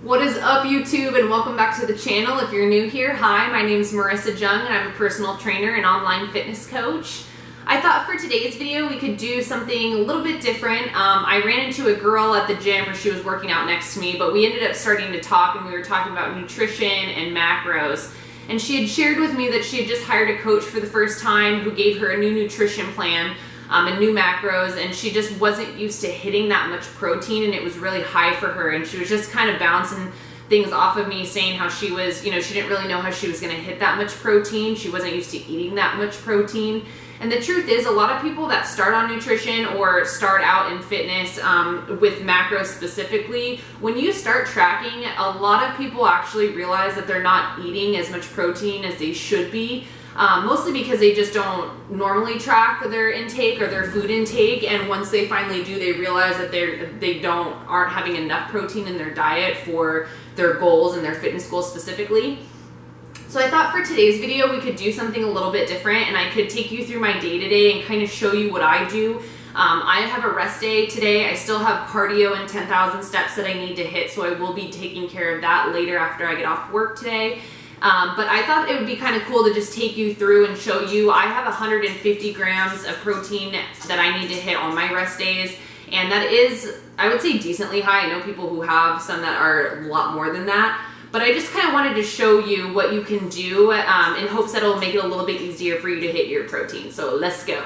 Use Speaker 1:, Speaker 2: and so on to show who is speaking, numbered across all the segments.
Speaker 1: What is up, YouTube, and welcome back to the channel. If you're new here, hi, my name is Marisa and I'm a personal trainer and online fitness coach. I thought for today's video we could do something a little bit different. I ran into a girl at the gym where she was working out next to me, but we ended up starting to talk and we were talking about nutrition and macros. And she had shared with me that she had just hired a coach for the first time who gave her a new nutrition plan and new macros, and she just wasn't used to hitting that much protein, and it was really high for her, and she was just kind of bouncing things off of me, saying how she was, she didn't really know how she was going to hit that much protein. She wasn't used to eating that much protein. And the truth is, a lot of people that start on nutrition or start out in fitness with macros specifically, when you start tracking, a lot of people actually realize that they're not eating as much protein as they should be. Mostly because they just don't normally track their intake or their food intake, and once they finally do, they realize that they aren't having enough protein in their diet for their goals and their fitness goals specifically. So I thought for today's video we could do something a little bit different, and I could take you through my day-to-day and kind of show you what I do. I have a rest day today. I still have cardio and 10,000 steps that I need to hit, so I will be taking care of that later after I get off work today. But I thought it would be kind of cool to just take you through and show you. I have 150 grams of protein that I need to hit on my rest days, and that is, I would say, decently high. I know people who have some that are a lot more than that, but I just kind of wanted to show you what you can do in hopes that it'll make it a little bit easier for you to hit your protein. So let's go.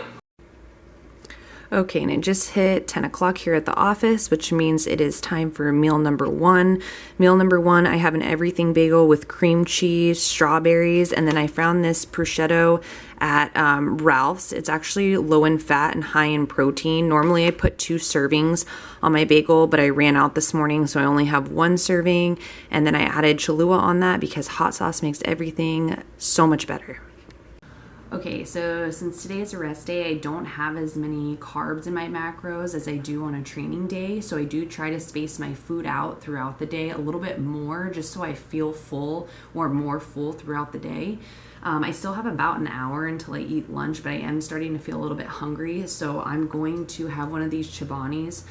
Speaker 2: Okay, and it just hit 10 o'clock here at the office, which means it is time for meal number one. Meal number one, I have an everything bagel with cream cheese, strawberries, and then I found this prosciutto at Ralph's. It's actually low in fat and high in protein. Normally I put 2 servings on my bagel, but I ran out this morning, so I only have 1 serving, and then I added Cholula on that because hot sauce makes everything so much better. Okay, so since today is a rest day, I don't have as many carbs in my macros as I do on a training day. So I do try to space my food out throughout the day a little bit more, just so I feel full or more full throughout the day. I still have about an hour until I eat lunch, but I am starting to feel a little bit hungry. So I'm going to have one of these Chobanis.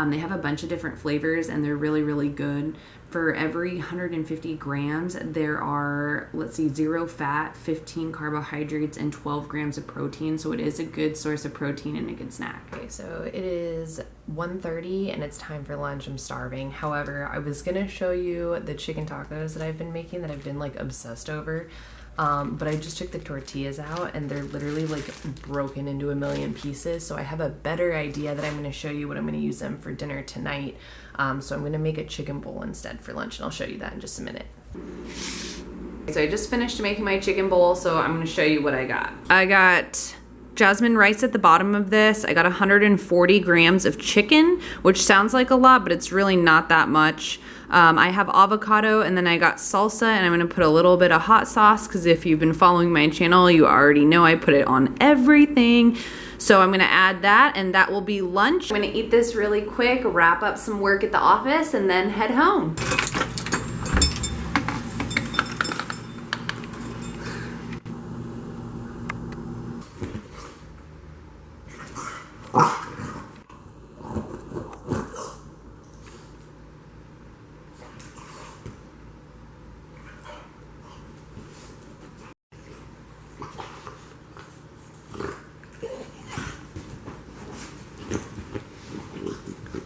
Speaker 2: They have a bunch of different flavors and they're really, really good. For every 150 grams, there are, 0 fat, 15 carbohydrates, and 12 grams of protein. So it is a good source of protein and a good snack.
Speaker 3: Okay, so it is 1:30 and it's time for lunch. I'm starving. However, I was gonna show you the chicken tacos that I've been making that I've been obsessed over. But I just took the tortillas out and they're literally broken into a million pieces. So I have a better idea that I'm going to show you what I'm going to use them for dinner tonight. So I'm going to make a chicken bowl instead for lunch, and I'll show you that in just a minute.
Speaker 2: So I just finished making my chicken bowl, so I'm going to show you what I got. I got jasmine rice at the bottom of this. I got 140 grams of chicken, which sounds like a lot, but it's really not that much. I have avocado, and then I got salsa, and I'm going to put a little bit of hot sauce because if you've been following my channel, you already know I put it on everything. So I'm going to add that, and that will be lunch. I'm going to eat this really quick, wrap up some work at the office, and then head home.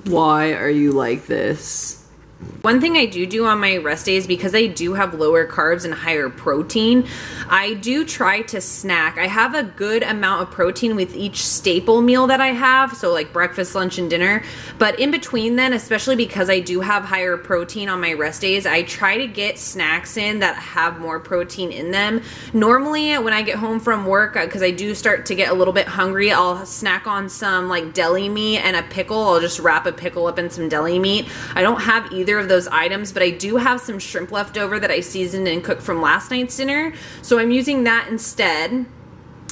Speaker 2: Why are you like this? One thing I do on my rest days, because I do have lower carbs and higher protein, I do try to snack. I have a good amount of protein with each staple meal that I have, so breakfast, lunch, and dinner. But in between then, especially because I do have higher protein on my rest days, I try to get snacks in that have more protein in them. Normally, when I get home from work, because I do start to get a little bit hungry, I'll snack on some deli meat and a pickle. I'll just wrap a pickle up in some deli meat. I don't have either of those items, but I do have some shrimp left over that I seasoned and cooked from last night's dinner. So I'm using that instead.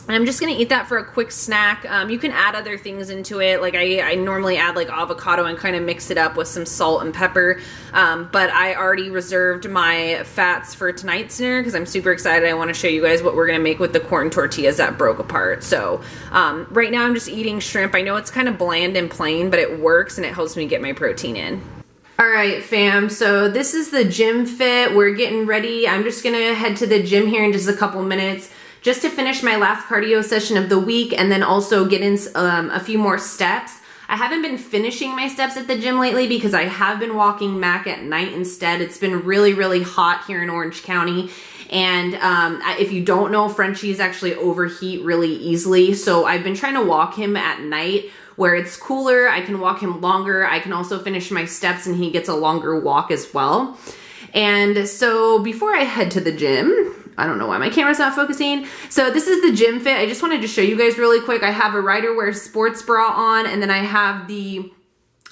Speaker 2: And I'm just gonna eat that for a quick snack. You can add other things into it. I normally add avocado and kind of mix it up with some salt and pepper. But I already reserved my fats for tonight's dinner because I'm super excited. I want to show you guys what we're gonna make with the corn tortillas that broke apart. So right now I'm just eating shrimp. I know it's kind of bland and plain, but it works and it helps me get my protein in.
Speaker 1: All right, fam, so this is the gym fit. We're getting ready. I'm just gonna head to the gym here in just a couple minutes just to finish my last cardio session of the week and then also get in a few more steps. I haven't been finishing my steps at the gym lately because I have been walking Mac at night instead. It's been really, really hot here in Orange County. And if you don't know, Frenchies actually overheat really easily. So I've been trying to walk him at night where it's cooler. I can walk him longer. I can also finish my steps and he gets a longer walk as well. And so before I head to the gym, I don't know why my camera's not focusing. So this is the gym fit. I just wanted to show you guys really quick. I have a Riderwear sports bra on, and then I have the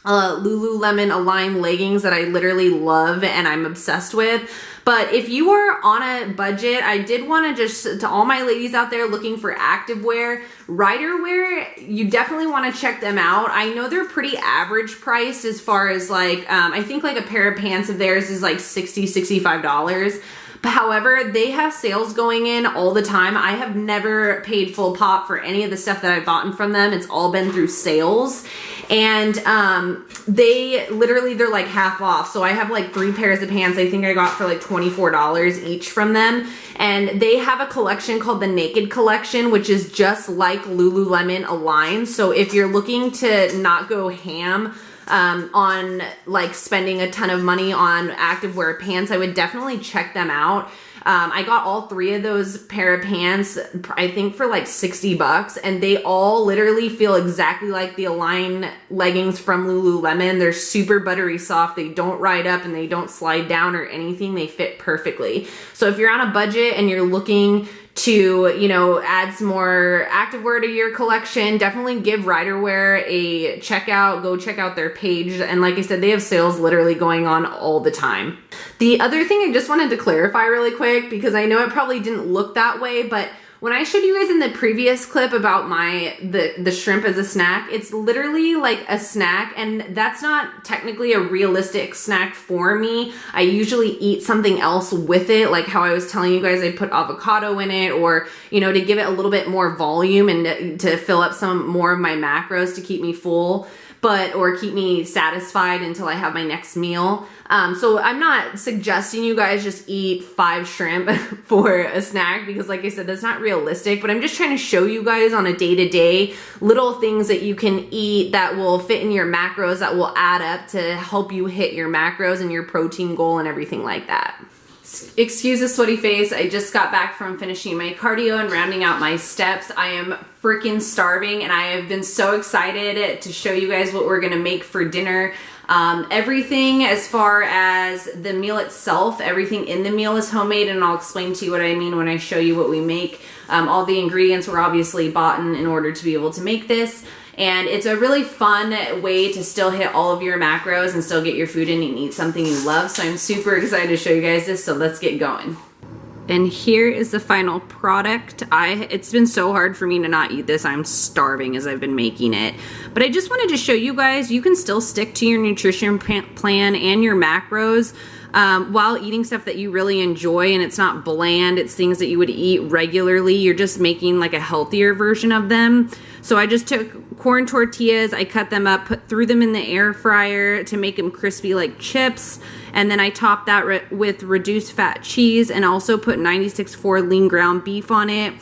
Speaker 1: Lululemon Align leggings that I literally love and I'm obsessed with. But if you are on a budget, I did want to just, to all my ladies out there looking for activewear, Riderwear, you definitely want to check them out. I know they're pretty average priced as far as like, I think like a pair of pants of theirs is like $60, $65. However, they have sales going in all the time. I have never paid full pop for any of the stuff that I've gotten from them. It's all been through sales. And they're like half off. So I have like 3 pairs of pants I think I got for like $24 each from them. And they have a collection called the Naked Collection, which is just like Lululemon Align. So if you're looking to not go ham on like spending a ton of money on activewear pants, I would definitely check them out. I got all 3 of those pair of pants, I think for like $60, and they all literally feel exactly like the Align leggings from Lululemon. They're super buttery soft. They don't ride up and they don't slide down or anything. They fit perfectly. So if you're on a budget and you're looking to, you know, add some more activewear to your collection, definitely give Riderwear a check out. Go check out their page. And like I said, they have sales literally going on all the time. The other thing I just wanted to clarify really quick, because I know it probably didn't look that way, but when I showed you guys in the previous clip about the shrimp as a snack, it's literally like a snack, and that's not technically a realistic snack for me. I usually eat something else with it, like how I was telling you guys I put avocado in it, or, you know, to give it a little bit more volume and to fill up some more of my macros to keep me full, or keep me satisfied until I have my next meal. So I'm not suggesting you guys just eat 5 shrimp for a snack, because like I said, that's not realistic, but I'm just trying to show you guys on a day-to-day little things that you can eat that will fit in your macros, that will add up to help you hit your macros and your protein goal and everything like that. Excuse the sweaty face. I just got back from finishing my cardio and rounding out my steps. I am freaking starving, and I have been so excited to show you guys what we're gonna make for dinner. Everything as far as the meal itself, everything in the meal is homemade, and I'll explain to you what I mean when I show you what we make. All the ingredients were obviously bought in order to be able to make this. And it's a really fun way to still hit all of your macros and still get your food in and eat something you love. So I'm super excited to show you guys this, so let's get going. And here is the final product. It's been so hard for me to not eat this. I'm starving as I've been making it. But I just wanted to show you guys, you can still stick to your nutrition plan and your macros while eating stuff that you really enjoy, and it's not bland. It's things that you would eat regularly. You're just making like a healthier version of them. So I just took corn tortillas, I cut them up, threw them in the air fryer to make them crispy like chips, and then I topped that with reduced fat cheese, and also put 96.4 lean ground beef on it,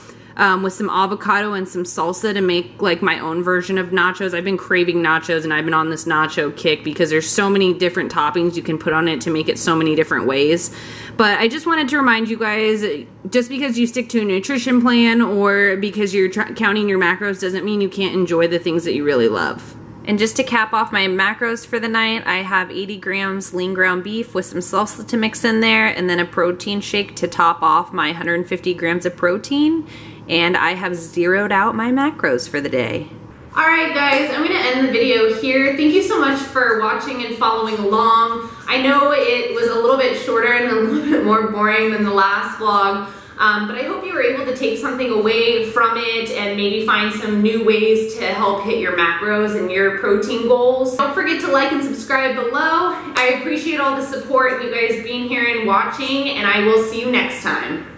Speaker 1: with some avocado and some salsa to make like my own version of nachos. I've been craving nachos, and I've been on this nacho kick because there's so many different toppings you can put on it to make it so many different ways. But I just wanted to remind you guys, just because you stick to a nutrition plan or because you're counting your macros doesn't mean you can't enjoy the things that you really love. And just to cap off my macros for the night, I have 80 grams lean ground beef with some salsa to mix in there, and then a protein shake to top off my 150 grams of protein. And I have zeroed out my macros for the day. Alright guys, I'm going to end the video here. Thank you so much for watching and following along. I know it was a little bit shorter and a little bit more boring than the last vlog, but I hope you were able to take something away from it and maybe find some new ways to help hit your macros and your protein goals. Don't forget to like and subscribe below. I appreciate all the support and you guys being here and watching, and I will see you next time.